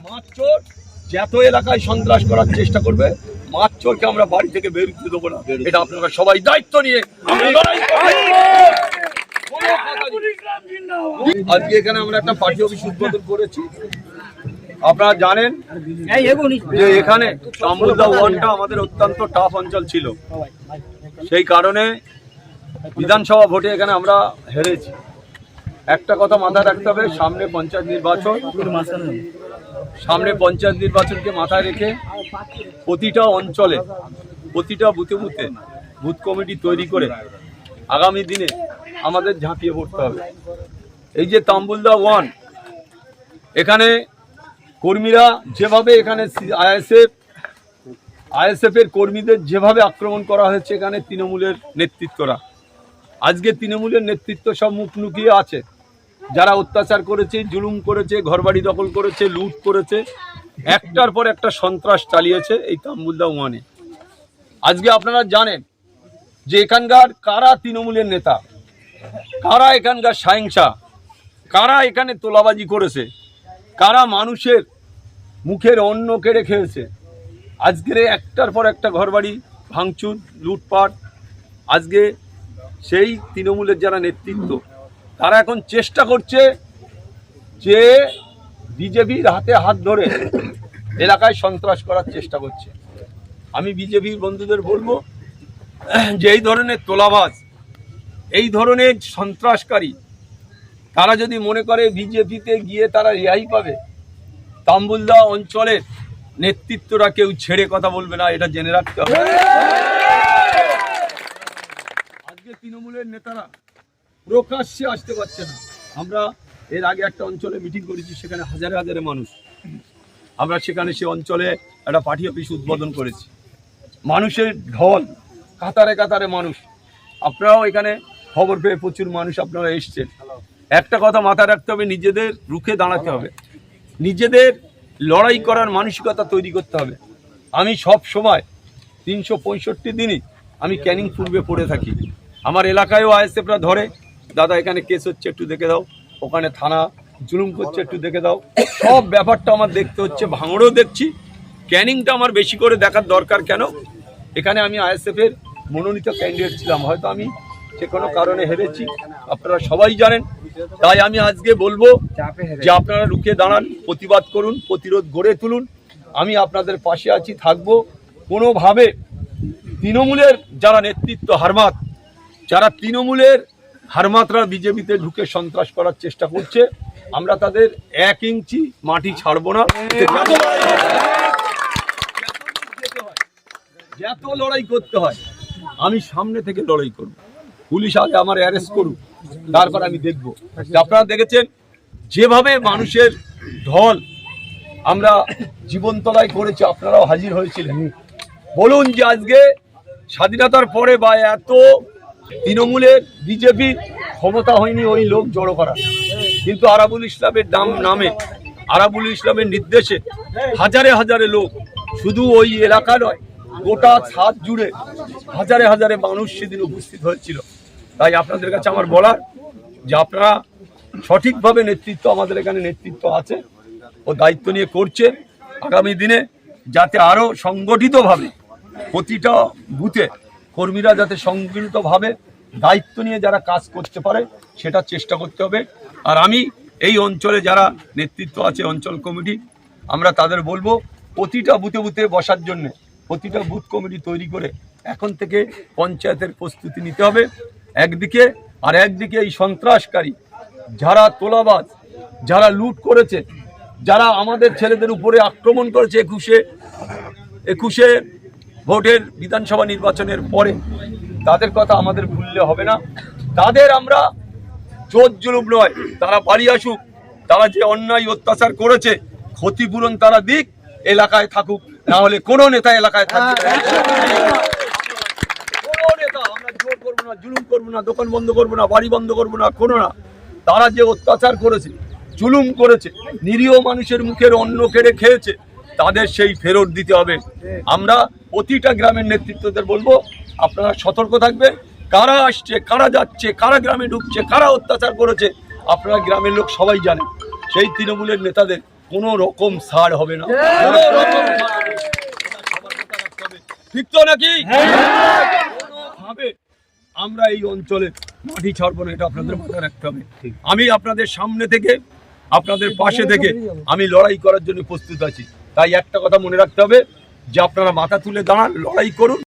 মাতচোর যত এলাকায় সন্ত্রাস করার চেষ্টা করবে, মাতচোরকে আমরা বাড়ি থেকে বের করে দেবো না। এটা আপনারা সবাই দায়িত্ব নিয়ে আজকে এখানে আমরা একটা পার্টি অফিস উদ্বোধন করেছি। আপনারা জানেন যে এখানে তাম্বুলদা ওয়ানটা আমাদের অত্যন্ত টাফ অঞ্চল ছিল, সেই কারণে বিধানসভা ভোটে এখানে আমরা হেরেছি। একটা কথা মাথায় রাখতে হবে, সামনে পঞ্চায়েত নির্বাচনকে মাথায় রেখে প্রতিটা অঞ্চলে প্রতিটা বুথে বুথে বুথ কমিটি তৈরি করে আগামী দিনে আমাদের ঝাঁপিয়ে পড়তে হবে। এই যে তাম্বুলদা ওয়ান, এখানে কর্মীরা যেভাবে এখানে আইএসএফ এর কর্মীদের যেভাবে আক্রমণ করা হয়েছে, এখানে তৃণমূলের নেতৃত্বরা, আজকে তৃণমূলের নেতৃত্ব সব মুখ লুকিয়ে আছে। যারা অত্যাচার করেছে, জুলুম করেছে, ঘরবাড়ি দখল করেছে, লুট করেছে, একটার পর একটা সন্ত্রাস চালিয়েছে এই তাম্বুলদা ওয়ানে। আজকে আপনারা জানেন যে এখানকার কারা তৃণমূলের নেতা, কারা এখানকার সহিংসা, কারা এখানে তোলাবাজি করেছে, কারা মানুষের মুখের অন্ন কেড়ে খেয়েছে। আজকের একটার পর একটা ঘরবাড়ি ভাঙচুর, লুটপাট। আজকে সেই তৃণমূলের যারা নেতৃত্ব, তারা এখন চেষ্টা করছে যে বিজেপির হাতে হাত ধরে এলাকায় সন্ত্রাস করার চেষ্টা করছে। আমি বিজেপির বন্ধুদের বলবো যে এই ধরনের তোলাবাজ, এই ধরনের সন্ত্রাসকারী, তারা যদি মনে করে বিজেপিতে গিয়ে তারা রেহাই পাবে, তাম্বুলদা অঞ্চলের নেতৃত্বরা কেউ ছেড়ে কথা বলবে না, এটা জেনে রাখতে হবে। আজকে তৃণমূলের নেতারা প্রকাশ্যে আসতে পারছে না। আমরা এর আগে একটা অঞ্চলে মিটিং করেছি, সেখানে হাজারে হাজারে মানুষ, আমরা সেখানে সে অঞ্চলে একটা পার্টি অফিস উদ্বোধন করেছি। মানুষের ঢল, কাতারে কাতারে মানুষ। আপনারাও এখানে খবর পেয়ে প্রচুর মানুষ আপনারা এসছেন। একটা কথা মাথায় রাখতে হবে, নিজেদের রুখে দাঁড়াতে হবে, নিজেদের লড়াই করার মানসিকতা তৈরি করতে হবে। আমি সব সময় 365 দিনই আমি ক্যানিং পূর্বে পড়ে থাকি। আমার এলাকায়ও আইএসএফরা ধরে, দাদা এখানে কেস হচ্ছে একটু দেখে দাও, ওখানে থানা জুলুম করছে একটু দেখে দাও, সব ব্যাপারটা আমার দেখতে হচ্ছে। ভাঙড়েও দেখছি, ক্যানিংটা আমার বেশি করে দেখার দরকার কেন, এখানে আমি আইএসএফের মনোনীত ক্যান্ডিডেট ছিলাম, হয়তো আমি যে কোনো কারণে হেরেছি, আপনারা সবাই জানেন। তাই আমি আজকে বলবো যে আপনারা রুখে দাঁড়ান, প্রতিবাদ করুন, প্রতিরোধ গড়ে তুলুন। আমি আপনাদের পাশে আছি, থাকবো। কোনোভাবে তৃণমূলের যারা নেতৃত্ব হারমাত, যারা তৃণমূলের হারমাতরা বিজেপিতে ঢুকে সন্ত্রাস করার চেষ্টা করছে, আমরা তাদের 1 ইঞ্চি মাটি ছাড়বো না। যত লড়াই করতে হয় আমি সামনে থেকে লড়াই করব। পুলিশ আগে আমার অ্যারেস্ট করুক, তারপর আমি দেখব। আপনারা দেখেছেন যেভাবে মানুষের ঢল আমরা জীবনতলায় করেছি, আপনারাও হাজির হয়েছিলেন। বলুন যে আজকে স্বাধীনতার পরে বা এত তৃণমূলের বিজেপি ক্ষমতা হয়নি ওই লোক জড়ো করা, কিন্তু আরাবুল ইসলামের নামে, আরাবুল ইসলামের নির্দেশে হাজারে হাজারে লোক, শুধু ওই এলাকা নয় গোটা ছাদ জুড়ে হাজারে হাজারে মানুষ সেদিন উপস্থিত হয়েছিল। তাই আপনাদের কাছে আমার বলার যে আপনারা সঠিকভাবে নেতৃত্ব, আমাদের এখানে নেতৃত্ব আছে, ও দায়িত্ব নিয়ে করছে। আগামী দিনে যাতে আরও সংগঠিতভাবে প্রতিটা বুথে কর্মীরা যাতে সংগঠিতভাবে দায়িত্ব নিয়ে যারা কাজ করতে পারে, সেটা চেষ্টা করতে হবে। আর আমি এই অঞ্চলে যারা নেতৃত্ব আছে, অঞ্চল কমিটি, আমরা তাদের বলবো প্রতিটা বুথে বুথে বসার জন্য প্রতিটা বুথ কমিটি তৈরি করে এখন থেকে পঞ্চায়েতের প্রস্তুতি নিতে হবে একদিকে। আর একদিকে এই সন্ত্রাসকারী যারা তোলাবাজ, যারা লুট করেছে, যারা আমাদের ছেলেদের উপরে আক্রমণ করেছে 21শে ভোটের বিধানসভা নির্বাচনের পরে, তাদের কথা আমাদের ভুললে হবে না। তাদের আমরা জোর জুলুম নয়, তারা বাড়ি আসুক, তারা যে অন্যায় অত্যাচার করেছে ক্ষতিপূরণ তারা দিক, এলাকায় থাকুক, না হলে কোনো নেতা এলাকায় থাকবে না। কোনো নেতা আমরা জোর করবো না, জুলুম করবো না, দোকান বন্ধ করবো না, বাড়ি বন্ধ করবো না, কোনো না। তারা যে অত্যাচার করেছে, জুলুম করেছে, নিরীহ মানুষের মুখের অন্ন কেড়ে খেয়েছে, তাদের সেই ফেরত দিতে হবে। আমরা প্রতিটা গ্রামের নেতৃত্বদের বলবো আপনারা সতর্ক থাকবেন, কারা আসছে, কারা যাচ্ছে, কারা গ্রামে ঢুকছে, কারা অত্যাচার করেছে, আপনারা গ্রামের লোক সবাই জানেন। সেই তৃণমূলের নেতাদের কোনো রকম ছাড় হবে না, কোনো রকম ছাড় হবে না। সবার কথা রাখতে হবে। ঠিক তো নাকি? কোনোভাবে আমরা এই অঞ্চলে মাটি ছাড়বো না, এটা আপনাদের মাথায় রাখতে হবে। আমি আপনাদের সামনে থেকে, আপনাদের পাশে থেকে আমি লড়াই করার জন্য প্রস্তুত আছি। তাই একটা কথা মনে রাখতে হবে যে আপনারা মাথা তুলে দাঁড়ান, লড়াই করুন।